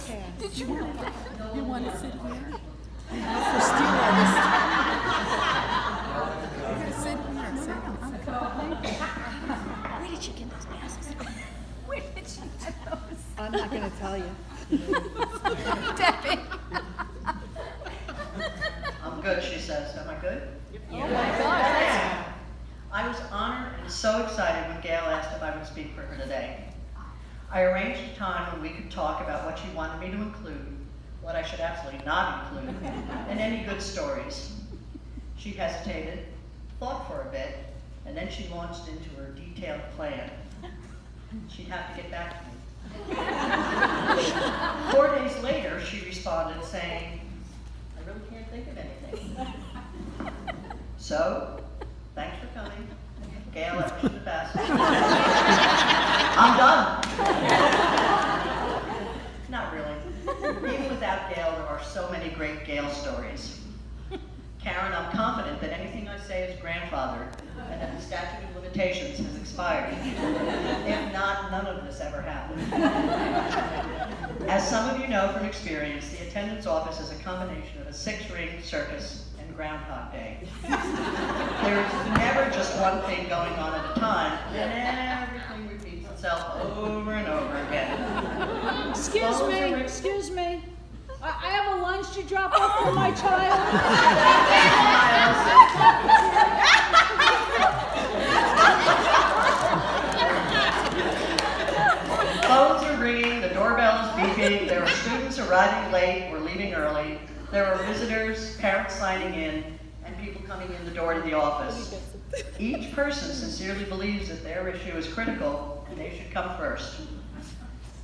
Did you want that? You want to sit here? For stealing. Sit here. Sit. Where did you get those glasses? Where did you get those? I'm not going to tell you. Debbie. I'm good, she says. Am I good? Oh my God. I was honored and so excited when Gail asked if I would speak for her today. I arranged a time when we could talk about what she wanted me to include, what I should absolutely not include, and any good stories. She hesitated, thought for a bit, and then she launched into her detailed plan. She'd have to get back to me. 4 days later, she responded saying, I really can't think of anything. So, thanks for coming. Gail, I wish you the best. I'm done. Not really. Even without Gail, there are so many great Gail stories. Karen, I'm confident that anything I say is grandfathered and that the statute of limitations has expired. If not, none of this ever happened. As some of you know from experience, the attendance office is a combination of a six-ring circus and Groundhog Day. There is never just one thing going on at a time, and everything repeats itself over and over again. Excuse me. I have a lunch to drop off for my child. Phones are ringing, the doorbell is beeping, there are students arriving late or leaving early, there are visitors, parents signing in, and people coming in the door to the office. Each person sincerely believes that their issue is critical and they should come first.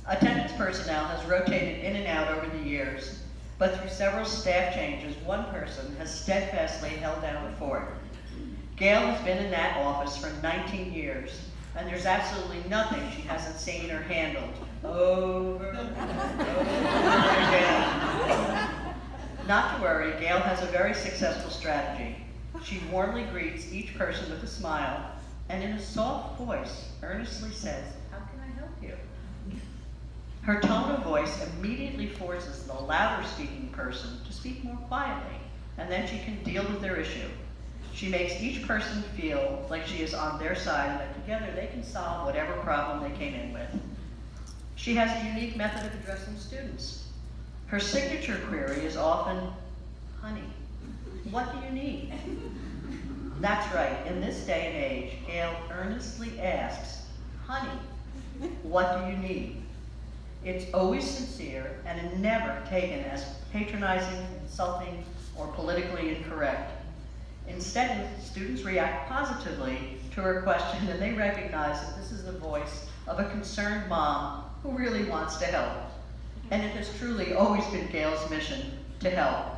Attendance personnel has rotated in and out over the years, but through several staff changes, one person has steadfastly held down the fort. Gail has been in that office for 19 years, and there's absolutely nothing she hasn't seen or handled over and over again. Not to worry, Gail has a very successful strategy. She warmly greets each person with a smile, and in a soft voice, earnestly says, "How can I help you?" Her tone of voice immediately forces the louder speaking person to speak more quietly, and then she can deal with their issue. She makes each person feel like she is on their side and that together they can solve whatever problem they came in with. She has a unique method of addressing students. Her signature query is often, "Honey, what do you need?" That's right, in this day and age, Gail earnestly asks, "Honey, what do you need?" It's always sincere and never taken as patronizing, insulting, or politically incorrect. Instead, students react positively to her question and they recognize that this is the voice of a concerned mom who really wants to help. And it has truly always been Gail's mission to help.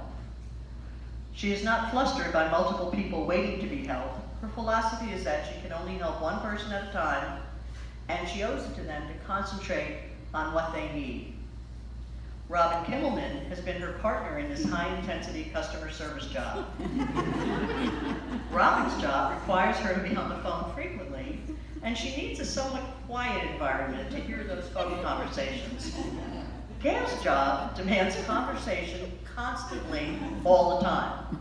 She is not flustered by multiple people waiting to be helped. Her philosophy is that she can only help one person at a time, and she owes it to them to concentrate on what they need. Robin Kimmelman has been her partner in this high-intensity customer service job. Robin's job requires her to be on the phone frequently, and she needs a somewhat quiet environment to hear those phone conversations. Gail's job demands conversation constantly, all the time.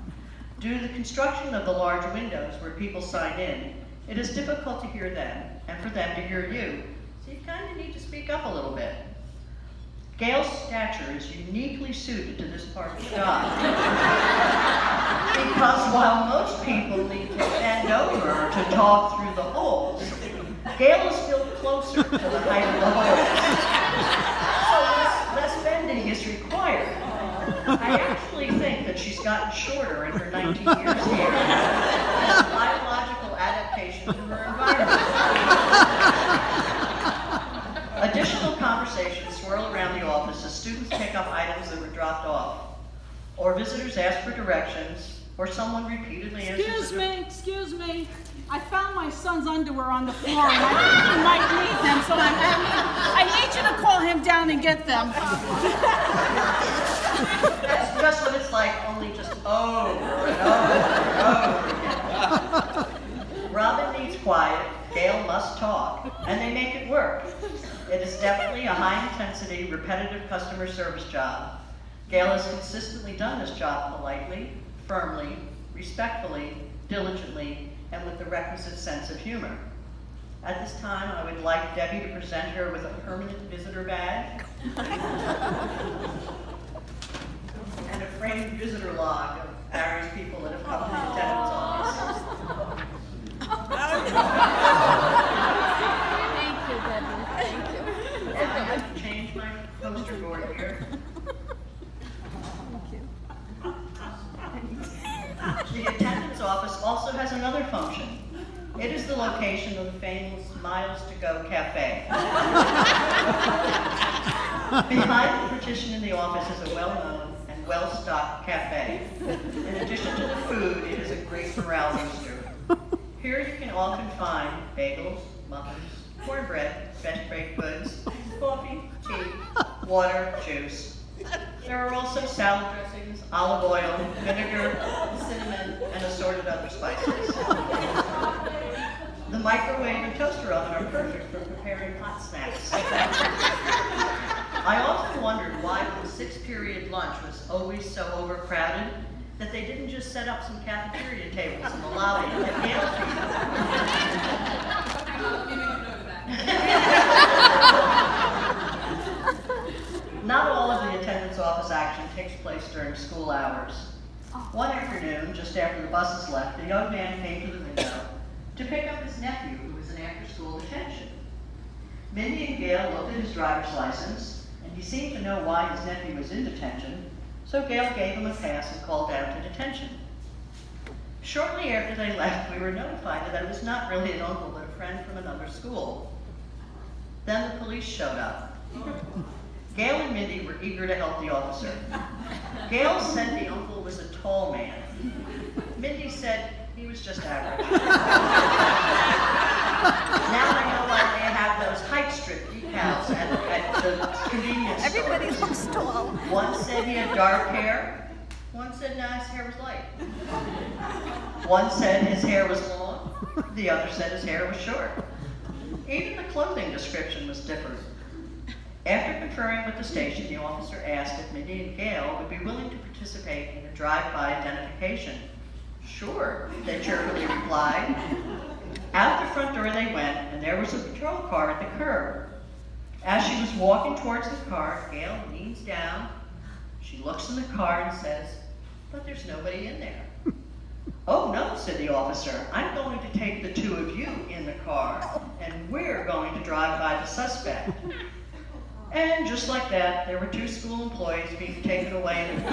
Due to the construction of the large windows where people sign in, it is difficult to hear them, and for them to hear you, so you kind of need to speak up a little bit. Gail's stature is uniquely suited to this part of the job. Because while most people need to bend over to talk through the holes, Gail is built closer to the height of the holes. So less bending is required. I actually think that she's gotten shorter in her 19 years here as a biological adaptation to her environment. Additional conversations swirl around the office as students pick up items that were dropped off, or visitors ask for directions, or someone repeatedly answers Excuse me. I found my son's underwear on the floor, and I think he might need them, so I need you to call him down and get them. That's just what it's like, only just over and over and over again. Robin needs quiet, Gail must talk, and they make it work. It is definitely a high-intensity, repetitive customer service job. Gail has consistently done this job politely, firmly, respectfully, diligently, and with the requisite sense of humor. At this time, I would like Debbie to present her with a permanent visitor badge and a framed visitor log of various people that have come to the attendance office. Thank you, Debbie. Thank you. And I have to change my poster board here. The attendance office also has another function. It is the location of the famous Miles to Go Cafe. Behind the partition in the office is a well-known and well-stocked cafe. In addition to the food, it is a great morale booster. Here you can often find bagels, muffins, cornbread, fresh baked goods, coffee, tea, water, juice. There are also salad dressings, olive oil, vinegar, cinnamon, and assorted other spices. The microwave and toaster oven are perfect for preparing hot snacks. I often wondered why the 6-period lunch was always so overcrowded that they didn't just set up some cafeteria tables in the lobby and let Gail Not all of the attendance office action takes place during school hours. One afternoon, just after the buses left, a young man came to the window to pick up his nephew, who was in after-school detention. Mindy and Gail looked at his driver's license, and he seemed to know why his nephew was in detention, so Gail gave him a pass and called down to detention. Shortly after they left, we were notified that I was not really an uncle, but a friend from another school. Then the police showed up. Gail and Mindy were eager to help the officer. Gail said the uncle was a tall man. Mindy said he was just average. Now I know why they have those height strip decals at the convenience store. Everybody looks tall. One said he had dark hair. One said no, his hair was light. One said his hair was long. The other said his hair was short. Even the clothing description was different. After conferring with the station, the officer asked if Mindy and Gail would be willing to participate in a drive-by identification. Sure, they cheerfully replied. Out the front door they went, and there was a patrol car at the curb. As she was walking towards the car, Gail leans down. She looks in the car and says, "But there's nobody in there." "Oh no," said the officer, "I'm going to take the two of you in the car, and we're going to drive by the suspect." And just like that, there were 2 school employees being taken away. And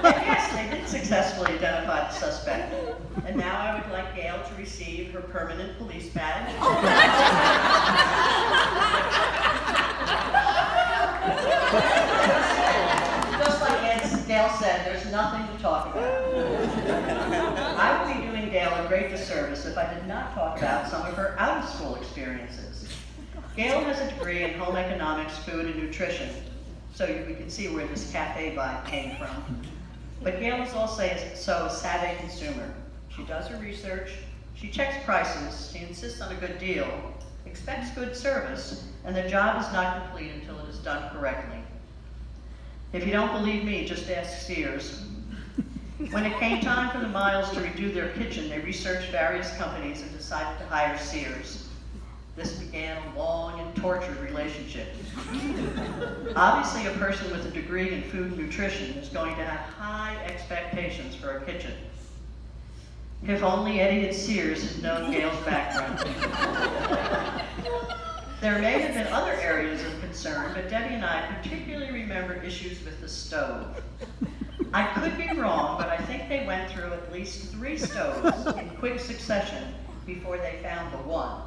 yes, they did successfully identify the suspect. And now I would like Gail to receive her permanent police badge. Just like Gail said, there's nothing to talk about. I would be doing Gail a great disservice if I did not talk about some of her out-of-school experiences. Gail has a degree in home economics, food, and nutrition, so we can see where this cafe vibe came from. But Gail is also a savvy consumer. She does her research, she checks prices, she insists on a good deal, expects good service, and the job is not complete until it is done correctly. If you don't believe me, just ask Sears. When it came time for the Miles to redo their kitchen, they researched various companies and decided to hire Sears. This began a long and tortured relationship. Obviously, a person with a degree in food and nutrition is going to have high expectations for a kitchen. If only Eddie at Sears had known Gail's background. There may have been other areas of concern, but Debbie and I particularly remember issues with the stove. I could be wrong, but I think they went through at least 3 stoves in quick succession before they found the one.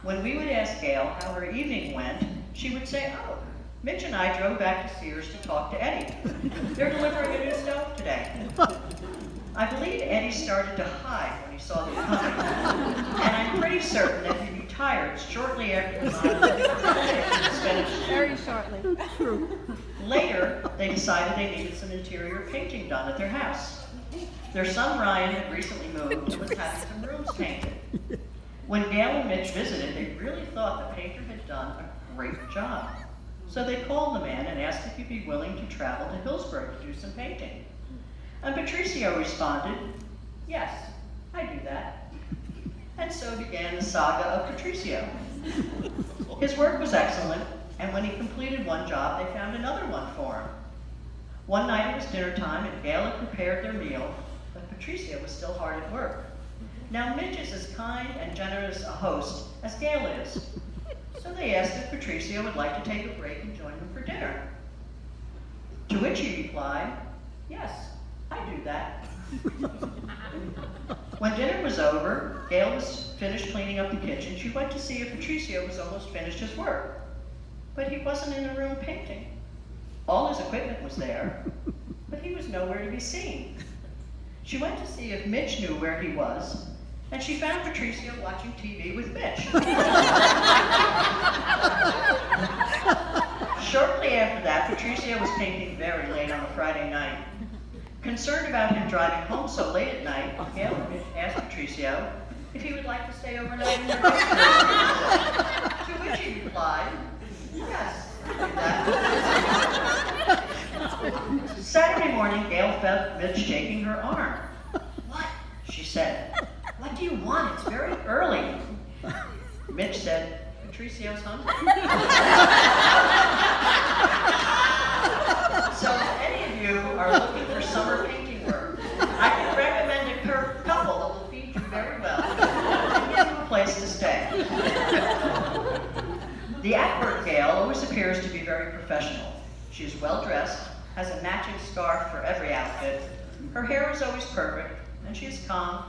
When we would ask Gail how her evening went, she would say, "Oh, Mitch and I drove back to Sears to talk to Eddie. They're delivering a new stove today." I believe Eddie started to hide when he saw them coming, and I'm pretty certain that he retired shortly after the was finished. Very shortly. Later, they decided they needed some interior painting done at their house. Their son Ryan had recently moved and was having some rooms painted. When Gail and Mitch visited, they really thought the painter had done a great job. So they called the man and asked if he'd be willing to travel to Hillsburg to do some painting. And Patricio responded, "Yes, I do that." And so began the saga of Patricio. His work was excellent, and when he completed one job, they found another one for him. One night it was dinner time, and Gail had prepared their meal, but Patricio was still hard at work. Now Mitch is as kind and generous a host as Gail is, so they asked if Patricio would like to take a break and join them for dinner. To which he replied, "Yes, I do that." When dinner was over, Gail was finished cleaning up the kitchen. She went to see if Patricio was almost finished his work, but he wasn't in the room painting. All his equipment was there, but he was nowhere to be seen. She went to see if Mitch knew where he was, and she found Patricio watching TV with Mitch. Shortly after that, Patricio was painting very late on a Friday night. Concerned about him driving home so late at night, Gail and Mitch asked Patricio if he would like to stay overnight in their restaurant. To which he replied, "Yes, I do that." Saturday morning, Gail felt Mitch shaking her arm. "What?" she said. "What do you want? It's very early." Mitch said, "Patricio's hungry." So if any of you are looking for summer painting work, I can recommend a couple that will feed you very well and give you a place to stay. The expert Gail always appears to be very professional. She is well dressed, has a matching scarf for every outfit, her hair is always perfect, and she is calm,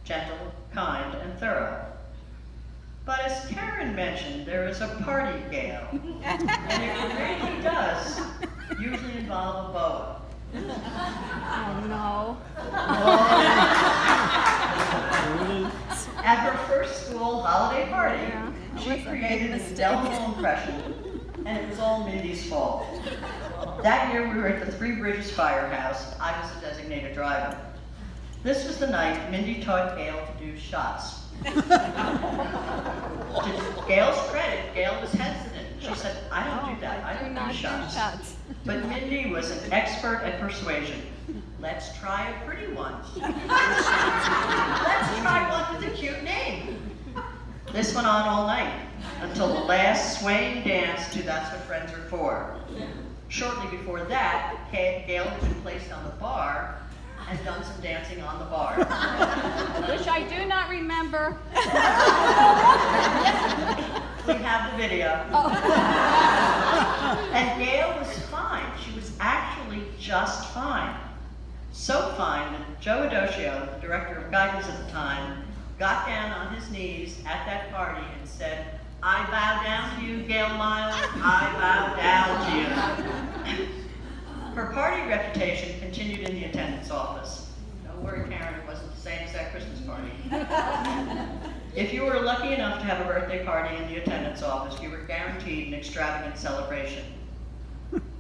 gentle, kind, and thorough. But as Karen mentioned, there is a party Gail, and it really does usually involve a boa. Oh no. At her first school holiday party, Yeah, that she was a big created an mistake. indelible impression, and it was all Mindy's fault. That year we were at the Three Bridges Firehouse. I was a designated driver. This was the night Mindy taught Gail to do shots. To Gail's credit, Gail was hesitant. She said, "I don't do that. I don't do shots." But Mindy was an expert at persuasion. "Let's try a pretty one." "Let's try one with a cute name." This went on all night, until the last swaying dance to That's What Friends Are For. Shortly before that, Gail had been placed on the bar and done some dancing on the bar. Which I do not remember. We have the video. And Gail was fine. She was actually just fine. So fine that Joe Adocio, the director of guidance at the time, got down on his knees at that party and said, "I bow down to you, Gail Miles. I bow down to you." Her party reputation continued in the attendance office. Don't worry, Karen, it wasn't the same as that Christmas party. If you were lucky enough to have a birthday party in the attendance office, you were guaranteed an extravagant celebration.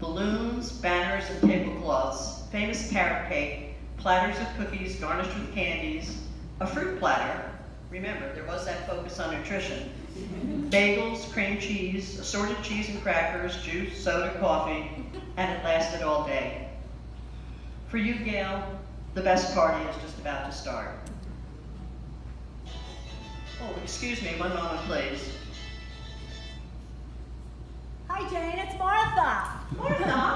Balloons, banners, and tablecloths, famous carrot cake, platters of cookies garnished with candies, a fruit platter. Remember, there was that focus on nutrition. Bagels, cream cheese, assorted cheese and crackers, juice, soda, coffee, and it lasted all day. For you, Gail, the best party is just about to start. Oh, excuse me, one moment, please. Hi, Jane, it's Martha. Martha,